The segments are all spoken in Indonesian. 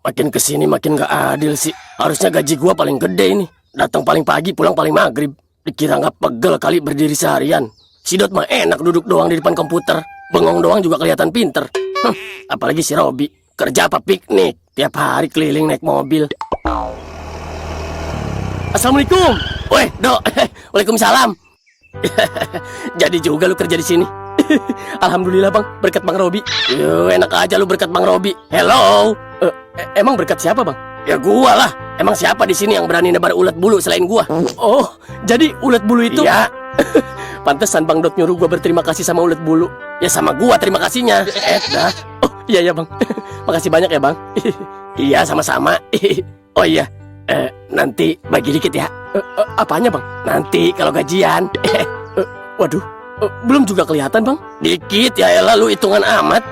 Makin kesini makin gak adil sih. Harusnya gaji gua paling gede ini. Datang paling pagi, pulang paling maghrib. Dikira gak pegel kali berdiri seharian. Si Dot mah enak duduk doang di depan komputer. Bengong doang juga kelihatan pinter. Apalagi si Robi. Kerja apa piknik? Tiap hari keliling naik mobil. Assalamualaikum. Weh, Dok. Waalaikumsalam. Jadi juga lu kerja di sini. Alhamdulillah bang, berkat Bang Robi. Yo, enak aja lu berkat Bang Robi. Hello. Emang berkat siapa bang? Ya gua lah. Emang siapa di sini yang berani nebar ulet bulu selain gua? Oh, jadi ulet bulu itu? Iya. Pantesan Bang Dot nyuruh gua berterima kasih sama ulet bulu. Ya sama gua terima kasihnya. Dah. Oh iya ya bang. Makasih banyak ya bang. Iya sama-sama. Oh iya. Nanti bagi dikit ya. Apanya bang? Nanti kalau gajian. Waduh. Belum juga kelihatan bang. Dikit ya elah lu hitungan amat.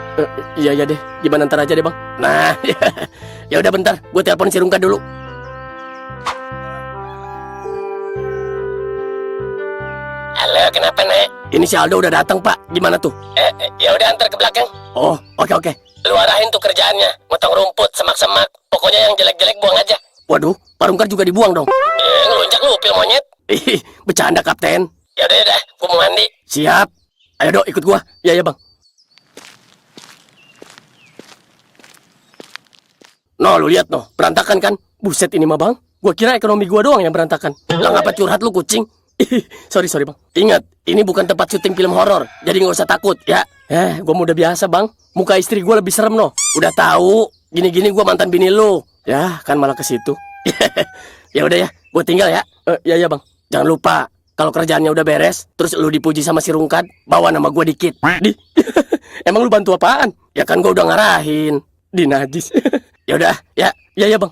Iya ya deh. Gimana ntar aja deh bang. Nah. Ya udah bentar. Gue telepon si Rungka dulu. Halo, kenapa Nek? Ini si Aldo udah datang pak. Gimana tuh? Ya udah antar ke belakang. Oh oke. Lu arahin tuh kerjaannya. Motong rumput, semak-semak. Pokoknya yang jelek-jelek buang aja. Waduh, Parungkar juga dibuang dong. Ngelunjak lu pil monyet. Bercanda kapten. Ya udah, gua mau mandi. Siap. Ayo Dok, ikut gua. Ya bang. No, lu lihat no, berantakan kan? Buset ini mah bang. Gua kira ekonomi gua doang yang berantakan. Lah ngapa curhat lu kucing? Sorry bang. Ingat, ini bukan tempat syuting film horor, jadi nggak usah takut ya. Gua mau udah biasa bang. Muka istri gua lebih serem no. Udah tahu. Gini-gini gua mantan bini lu. Ya kan malah ke situ. Ya udah ya, gua tinggal ya. Ya bang. Jangan lupa. Kalau kerjaannya udah beres, terus lu dipuji sama si Rungkat, bawa nama gue dikit. Emang lu bantu apaan? Ya kan gue udah ngarahin. Di najis. Ya udah, ya bang.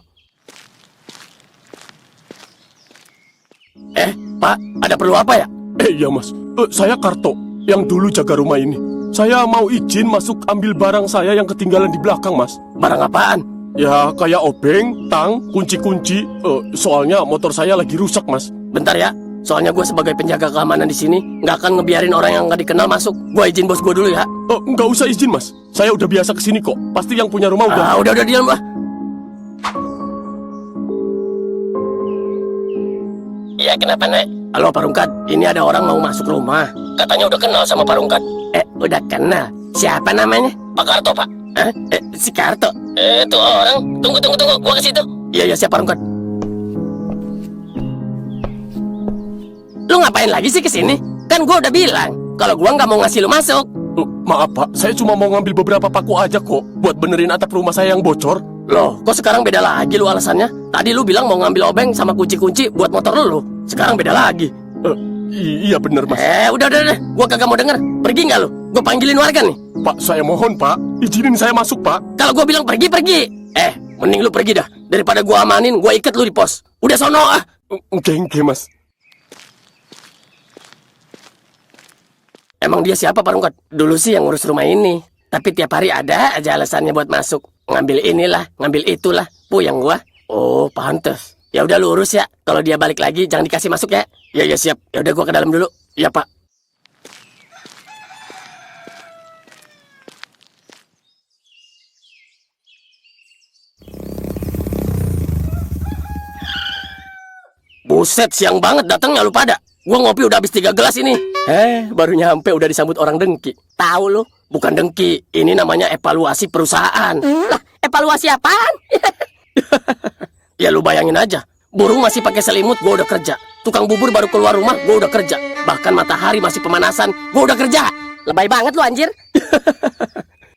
Pak, ada perlu apa ya? Iya mas, saya Karto, yang dulu jaga rumah ini. Saya mau izin masuk ambil barang saya yang ketinggalan di belakang mas. Barang apaan? Ya kayak obeng, tang, kunci-kunci. Soalnya motor saya lagi rusak mas. Bentar ya. Soalnya gue sebagai penjaga keamanan di sini nggak akan ngebiarin orang yang nggak dikenal masuk. Gue izin bos gue dulu ya. Nggak usah izin mas. Saya udah biasa kesini kok. Pasti yang punya rumah udah. Udah diam bah. Ya kenapa Nek? Halo Parungkat, ini ada orang mau masuk rumah. Katanya udah kenal sama Parungkat. Udah kenal? Siapa namanya? Pak Karto pak. Si Karto? Tuh orang. Tunggu. Gue ke situ. Iya siap Parungkat. Lu ngapain lagi sih kesini? Kan gua udah bilang kalau gua nggak mau ngasih lu masuk. Maaf pak, saya cuma mau ngambil beberapa paku aja kok buat benerin atap rumah saya yang bocor. Loh, kok sekarang beda lagi lu alasannya? Tadi lu bilang mau ngambil obeng sama kunci-kunci buat motor lu. Sekarang beda lagi. Iya bener mas. Udah. Gua kagak mau denger. Pergi nggak lu? Gua panggilin warga nih. Pak, saya mohon pak, izinin saya masuk pak. Kalau gua bilang pergi. Mending lu pergi dah. Daripada gua amanin, gua ikat lu di pos. Udah sono ah. Oke mas. Emang dia siapa Parungkat? Dulu sih yang ngurus rumah ini. Tapi tiap hari ada aja alasannya buat masuk. Ngambil inilah, ngambil itulah. Puyeng gua. Oh, pantes. Ya udah lu urus ya. Kalau dia balik lagi jangan dikasih masuk ya. Ya siap. Ya udah gua ke dalam dulu. Iya, Pak. Buset, siang banget datangnya lu pada. Gua ngopi udah habis 3 gelas ini. Baru nyampe udah disambut orang dengki. Tahu lu? Bukan dengki, ini namanya evaluasi perusahaan. Lah, evaluasi apaan? Ya lu bayangin aja. Burung masih pakai selimut, gua udah kerja. Tukang bubur baru keluar rumah, gua udah kerja. Bahkan matahari masih pemanasan, gua udah kerja. Lebay banget lu anjir.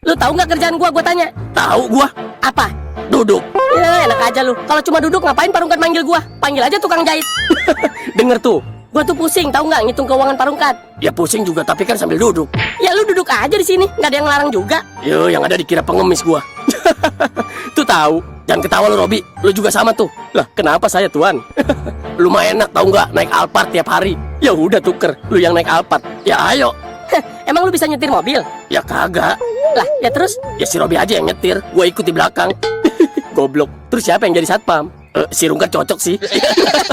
Lu tahu nggak kerjaan gua tanya? Tahu gua. Apa? Duduk. Ya, enak aja lu. Kalau cuma duduk ngapain Parungkat manggil gua? Panggil aja tukang jahit. Denger tuh. Gua tuh pusing, tahu nggak ngitung keuangan Parungkat? Ya pusing juga, tapi kan sambil duduk. Ya lu duduk aja di sini, nggak ada yang larang juga. Yo, yang ada dikira pengemis gua. Tuh tahu. Jangan ketawa lu Robi, lu juga sama tuh. Lah, kenapa saya tuan? Lu mah enak tahu nggak naik Alphard tiap hari. Ya udah tuker, lu yang naik Alphard. Ya ayo. Emang lu bisa nyetir mobil? Ya kagak. Lah, ya terus? Ya si Robi aja yang nyetir, gua ikut di belakang. Goblok. Terus siapa yang jadi satpam? Si Rungkat cocok sih.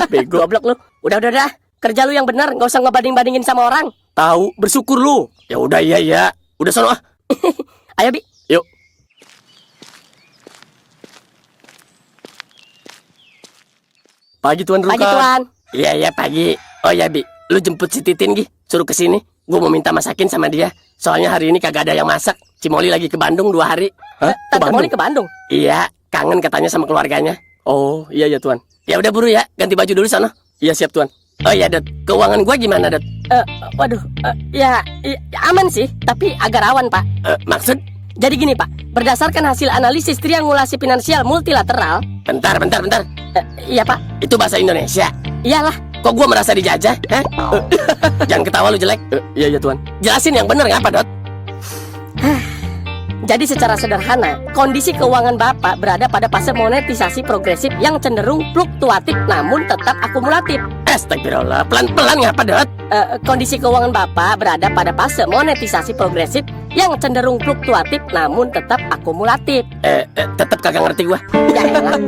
Bego. Goblok lu. Udah. Kerja lu yang benar, nggak usah ngebanding-bandingin sama orang. Tahu, bersyukur lu. Ya udah iya. Udah sono ah. Ayo Bi. Yuk. Pagi Tuan Rukan. Pagi Tuan. Iya, iya pagi. Oh ya, Bi. Lu jemput si Titin, Gi. Suruh kesini. Gue mau minta masakin sama dia. Soalnya hari ini kagak ada yang masak. Cimoli lagi ke Bandung 2 hari. Hah? Tante Molly ke Bandung. Iya, kangen katanya sama keluarganya. Oh, iya ya Tuan. Ya udah buru ya, ganti baju dulu sana. Iya siap Tuan. Oh iya, Dot. Keuangan gua gimana, Dot? Waduh, ya aman sih, tapi agak rawan Pak. Maksud? Jadi gini Pak, berdasarkan hasil analisis triangulasi finansial multilateral. Bentar. Iya Pak, Itu bahasa Indonesia. iyalah. Kok gua merasa dijajah? Hah? Jangan ketawa lu jelek. Iya ya Tuan. Jelasin yang bener ngapa, Dot? Jadi secara sederhana, kondisi keuangan Bapak berada pada fase monetisasi progresif yang cenderung fluktuatif namun tetap akumulatif. Astagfirullah, pelan-pelan ngapa, Dot? Kondisi keuangan Bapak berada pada fase monetisasi progresif yang cenderung fluktuatif namun tetap akumulatif. Tetep kagak ngerti gua. Ya elah.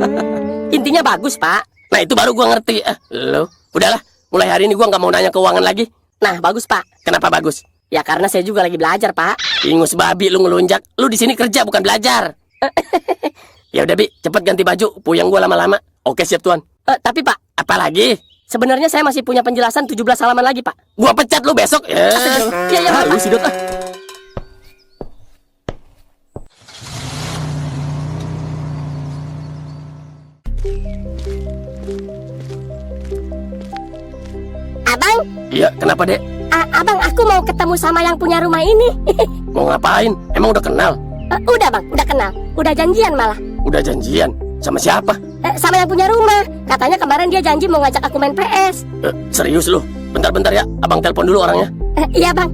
Intinya bagus Pak. Nah itu baru gua ngerti. Lu, udahlah. Mulai hari ini gua nggak mau nanya keuangan lagi. Nah bagus Pak. Kenapa bagus? Ya karena saya juga lagi belajar Pak. Ingus babi lu ngelunjak. Lu di sini kerja bukan belajar. Ya udah Bi, cepet ganti baju. Puyeng gua lama-lama. Oke siap Tuan. Tapi Pak, Apalagi? sebenarnya saya masih punya penjelasan 17 halaman lagi Pak. Gua pecat lu besok. Iya Lu Pak. sih Dot. Abang, Iya, kenapa Dek? abang aku mau ketemu sama yang punya rumah ini. Mau ngapain? Emang udah kenal? Udah bang, udah kenal. Udah janjian malah. Udah janjian? Sama siapa? Sama yang punya rumah. Katanya kemarin dia janji mau ngajak aku main PS. Serius lu? Bentar-bentar ya, abang telepon dulu orangnya. Iya bang.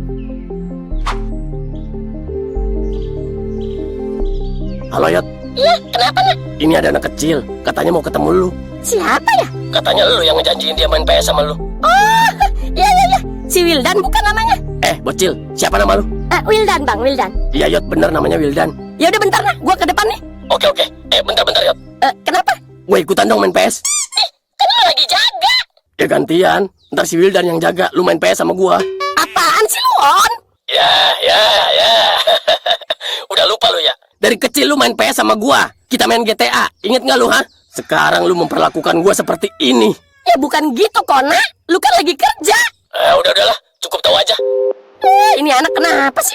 Halo Yot, Iya, kenapa nak? ini ada anak kecil. Katanya mau ketemu lu. Siapa ya? Katanya lu yang ngejanjiin dia main PS sama lu. Oh, iya. Si Wildan bukan namanya? Bocil, siapa nama lu? Wildan bang, Wildan. Iya Yot, bener namanya Wildan. Ya udah bentar nak, gua ke depan nih. Oke. Bentar Yot. Kenapa? Gue ikutan dong main PS. Kan lu lagi jaga. Ya gantian. Ntar si Wildan yang jaga, lu main PS sama gua. Apaan sih lu On? Ya. Udah lupa lu ya? Dari kecil lu main PS sama gua. Kita main GTA. Ingat nggak lu, ha? Sekarang lu memperlakukan gua seperti ini. Ya bukan gitu Kona. Lu kan lagi kerja. Udahlah. Cukup tahu aja. Ini anak kenapa sih?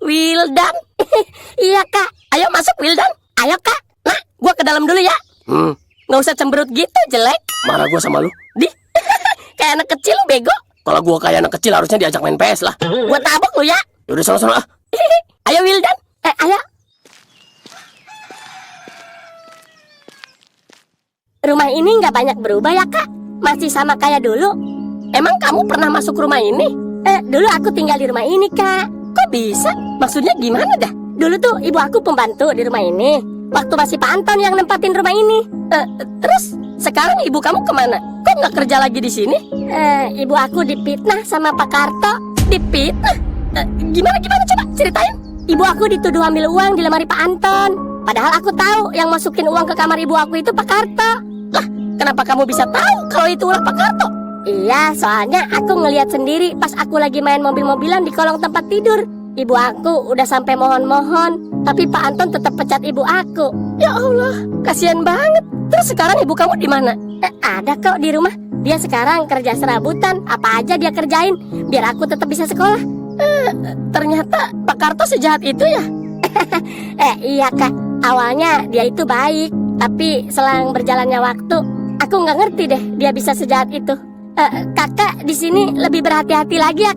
Wildan. Iya kak. Ayo masuk Wildan. Ayo kak. Nah, gua ke dalam dulu ya. Nggak usah cemberut gitu, jelek. Marah gua sama lu. Di. Kayak anak kecil lu bego. Kalau gua kayak anak kecil harusnya diajak main PS lah. Gua tabok lu ya. Yaudah sana ah. Ayo Wildan. Ayo. Rumah ini nggak banyak berubah ya kak. Masih sama kayak dulu. Emang kamu pernah masuk rumah ini? Dulu aku tinggal di rumah ini kak. Kok bisa? Maksudnya gimana dah? Dulu tuh ibu aku pembantu di rumah ini. Waktu masih Pak Anton yang nempatin rumah ini. Terus sekarang ibu kamu kemana? Kok nggak kerja lagi di sini? Ibu aku dipitnah sama Pak Karto. Dipitnah? Gimana coba ceritain? Ibu aku dituduh ambil uang di lemari Pak Anton. Padahal aku tahu yang masukin uang ke kamar ibu aku itu Pak Karto. Lah, kenapa kamu bisa tahu kalau itu ulah Pak Karto? Iya, soalnya aku ngelihat sendiri pas aku lagi main mobil-mobilan di kolong tempat tidur. Ibu aku udah sampai mohon-mohon, tapi Pak Anton tetap pecat ibu aku. Ya Allah, kasihan banget. Terus sekarang ibu kamu di mana? Ada kok di rumah. Dia sekarang kerja serabutan, apa aja dia kerjain biar aku tetap bisa sekolah. Ternyata Pak Karto sejahat itu ya? Iya kak, awalnya dia itu baik, tapi selang berjalannya waktu, aku nggak ngerti deh dia bisa sejahat itu. Kakak di sini lebih berhati-hati lagi ya.